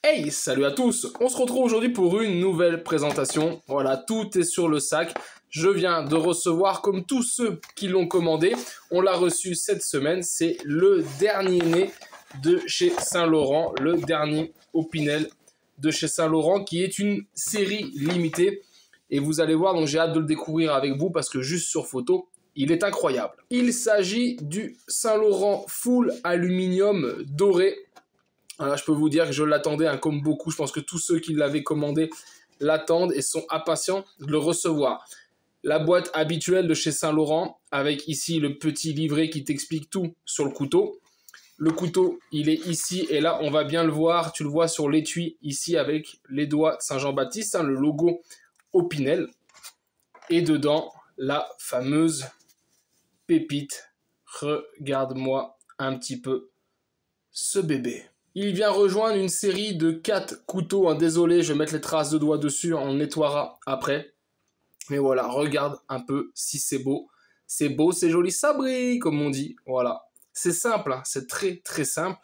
Hey, salut à tous! On se retrouve aujourd'hui pour une nouvelle présentation. Voilà, tout est sur le sac. Je viens de recevoir, comme tous ceux qui l'ont commandé, on l'a reçu cette semaine. C'est le dernier né de chez Saint-Laurent, le dernier Opinel de chez Saint-Laurent, qui est une série limitée. Et vous allez voir, donc j'ai hâte de le découvrir avec vous parce que juste sur photo, il est incroyable. Il s'agit du Saint-Laurent Full Aluminium doré. Voilà, je peux vous dire que je l'attendais, hein, comme beaucoup. Je pense que tous ceux qui l'avaient commandé l'attendent et sont impatients de le recevoir. La boîte habituelle de chez Saint-Laurent, avec ici le petit livret qui t'explique tout sur le couteau. Le couteau, il est ici et là, on va bien le voir. Tu le vois sur l'étui ici avec les doigts de Saint-Jean-Baptiste, hein, le logo Opinel. Et dedans, la fameuse pépite. Regarde-moi un petit peu ce bébé. Il vient rejoindre une série de 4 couteaux. Hein. Désolé, je vais mettre les traces de doigts dessus, on nettoiera après. Mais voilà, regarde un peu si c'est beau. C'est beau, c'est joli, ça brille, comme on dit. Voilà. C'est simple, hein. C'est très très simple,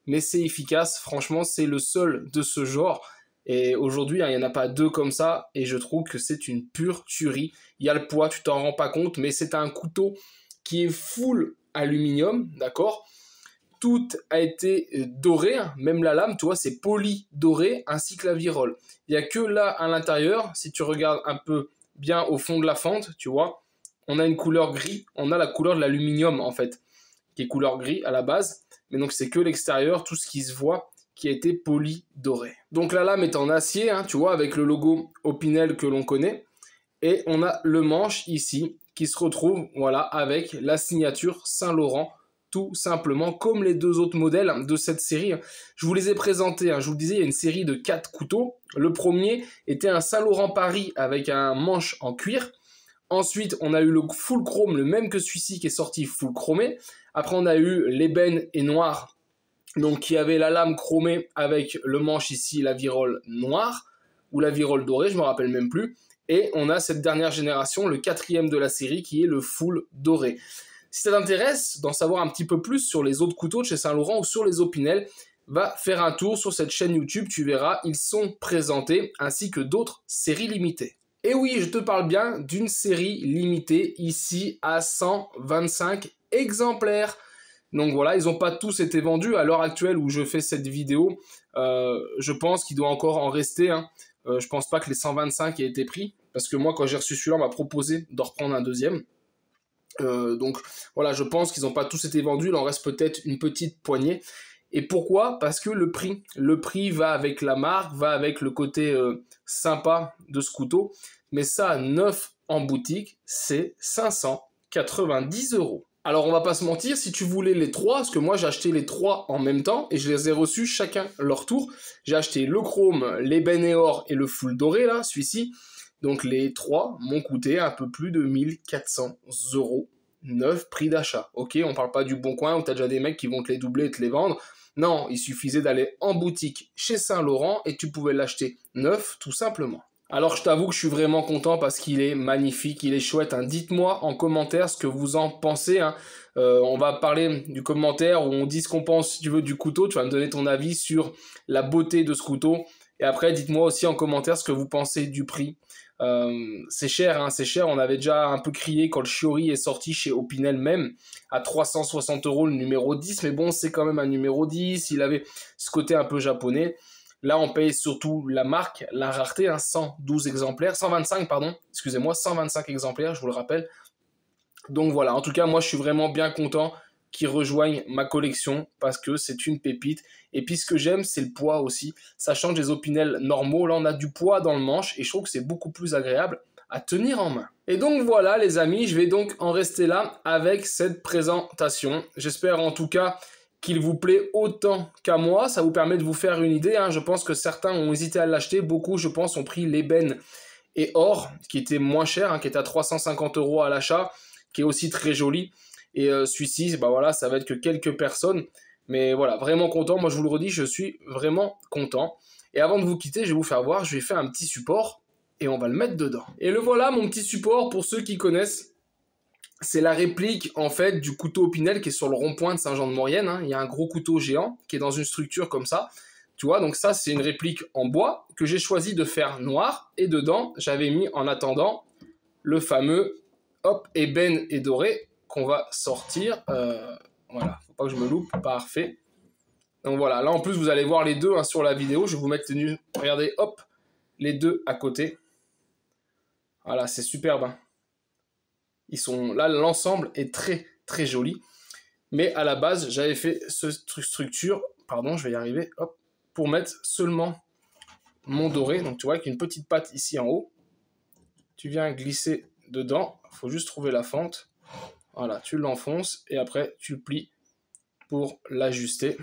mais c'est efficace. Franchement, c'est le seul de ce genre. Et aujourd'hui, hein, il n'y en a pas deux comme ça. Et je trouve que c'est une pure tuerie. Il y a le poids, tu t'en rends pas compte, mais c'est un couteau qui est full aluminium, d'accord ? Tout a été doré, hein. Même la lame, tu vois, c'est poli doré, ainsi que la virole. Il n'y a que là à l'intérieur, si tu regardes un peu bien au fond de la fente, tu vois, on a une couleur gris, on a la couleur de l'aluminium en fait, qui est couleur gris à la base, mais donc c'est que l'extérieur, tout ce qui se voit, qui a été poli doré. Donc la lame est en acier, hein, tu vois, avec le logo Opinel que l'on connaît, et on a le manche ici, qui se retrouve, voilà, avec la signature Saint-Laurent, tout simplement, comme les deux autres modèles de cette série. Je vous les ai présentés, hein. Je vous le disais, il y a une série de 4 couteaux. Le premier était un Saint-Laurent Paris avec un manche en cuir. Ensuite, on a eu le full chrome, le même que celui-ci qui est sorti full chromé. Après, on a eu l'ébène et noir, donc qui avait la lame chromée avec le manche ici, la virole noire, ou la virole dorée, je me rappelle même plus. Et on a cette dernière génération, le 4e de la série, qui est le full doré. Si ça t'intéresse d'en savoir un petit peu plus sur les autres couteaux de chez Saint-Laurent ou sur les Opinel, va faire un tour sur cette chaîne YouTube, tu verras, ils sont présentés, ainsi que d'autres séries limitées. Et oui, je te parle bien d'une série limitée, ici à 125 exemplaires. Donc voilà, ils n'ont pas tous été vendus à l'heure actuelle où je fais cette vidéo. Je pense qu'il doit encore en rester. Hein. Je pense pas que les 125 aient été pris, parce que moi, quand j'ai reçu celui-là, on m'a proposé d'en reprendre un deuxième. Donc voilà, je pense qu'ils n'ont pas tous été vendus, il en reste peut-être une petite poignée. Et pourquoi? Parce que le prix va avec la marque, va avec le côté sympa de ce couteau. Mais ça, neuf en boutique, c'est 590 €. Alors on va pas se mentir, si tu voulais les 3, parce que moi j'ai acheté les 3 en même temps et je les ai reçus chacun leur tour. J'ai acheté le chrome, l'ébène et or et le full doré là, celui-ci. Donc les 3 m'ont coûté un peu plus de 1400 € neuf prix d'achat. Ok, on parle pas du Bon Coin où t'as déjà des mecs qui vont te les doubler et te les vendre. Non, il suffisait d'aller en boutique chez Saint-Laurent et tu pouvais l'acheter neuf tout simplement. Alors je t'avoue que je suis vraiment content parce qu'il est magnifique, il est chouette. Hein. Dites-moi en commentaire ce que vous en pensez. Hein. On va parler du commentaire où on dit ce qu'on pense, si tu veux, du couteau. Tu vas me donner ton avis sur la beauté de ce couteau. Et après, dites-moi aussi en commentaire ce que vous pensez du prix. C'est cher, hein, c'est cher. On avait déjà un peu crié quand le Shiori est sorti chez Opinel même, à 360 € le numéro 10. Mais bon, c'est quand même un numéro 10. Il avait ce côté un peu japonais. Là, on paye surtout la marque, la rareté, hein, 112 exemplaires, 125, pardon, excusez-moi, 125 exemplaires, je vous le rappelle. Donc voilà, en tout cas, moi, je suis vraiment bien content qu'ils rejoignent ma collection parce que c'est une pépite. Et puis, ce que j'aime, c'est le poids aussi. Ça change des Opinel normaux. Là, on a du poids dans le manche et je trouve que c'est beaucoup plus agréable à tenir en main. Et donc voilà, les amis, je vais donc en rester là avec cette présentation. J'espère en tout cas qu'il vous plaît autant qu'à moi, ça vous permet de vous faire une idée. Hein. Je pense que certains ont hésité à l'acheter, beaucoup, je pense, ont pris l'ébène et or, qui était moins cher, hein, qui était à 350 € à l'achat, qui est aussi très joli. Et celui-ci, bah voilà, ça va être que quelques personnes. Mais voilà, vraiment content. Moi, je vous le redis, je suis vraiment content. Et avant de vous quitter, je vais vous faire voir, je vais faire un petit support et on va le mettre dedans. Et le voilà, mon petit support, pour ceux qui connaissent. C'est la réplique, en fait, du couteau Opinel qui est sur le rond-point de Saint-Jean-de-Maurienne. Hein. Il y a un gros couteau géant qui est dans une structure comme ça. Tu vois, donc ça, c'est une réplique en bois que j'ai choisi de faire noir. Et dedans, j'avais mis en attendant le fameux hop, ébène et doré qu'on va sortir. Voilà, faut pas que je me loupe. Parfait. Donc voilà, là en plus, vous allez voir les deux hein, sur la vidéo. Je vais vous mettre tenue. Regardez, hop, les deux à côté. Voilà, c'est superbe. Hein. Ils sont là, l'ensemble est très très joli. Mais à la base, j'avais fait cette structure, pardon, je vais y arriver, hop, pour mettre seulement mon doré. Donc tu vois, avec une petite patte ici en haut. Tu viens glisser dedans, il faut juste trouver la fente. Voilà, tu l'enfonces et après tu le plies pour l'ajuster.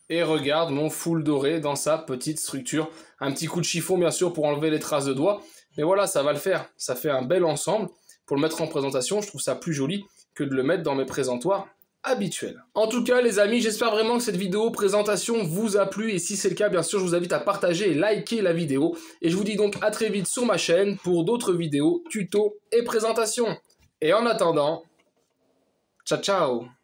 Et regarde mon full doré dans sa petite structure. Un petit coup de chiffon bien sûr pour enlever les traces de doigts. Mais voilà, ça va le faire. Ça fait un bel ensemble. Pour le mettre en présentation, je trouve ça plus joli que de le mettre dans mes présentoirs habituels. En tout cas les amis, j'espère vraiment que cette vidéo présentation vous a plu. Et si c'est le cas, bien sûr, je vous invite à partager et liker la vidéo. Et je vous dis donc à très vite sur ma chaîne pour d'autres vidéos, tutos et présentations. Et en attendant, ciao ciao!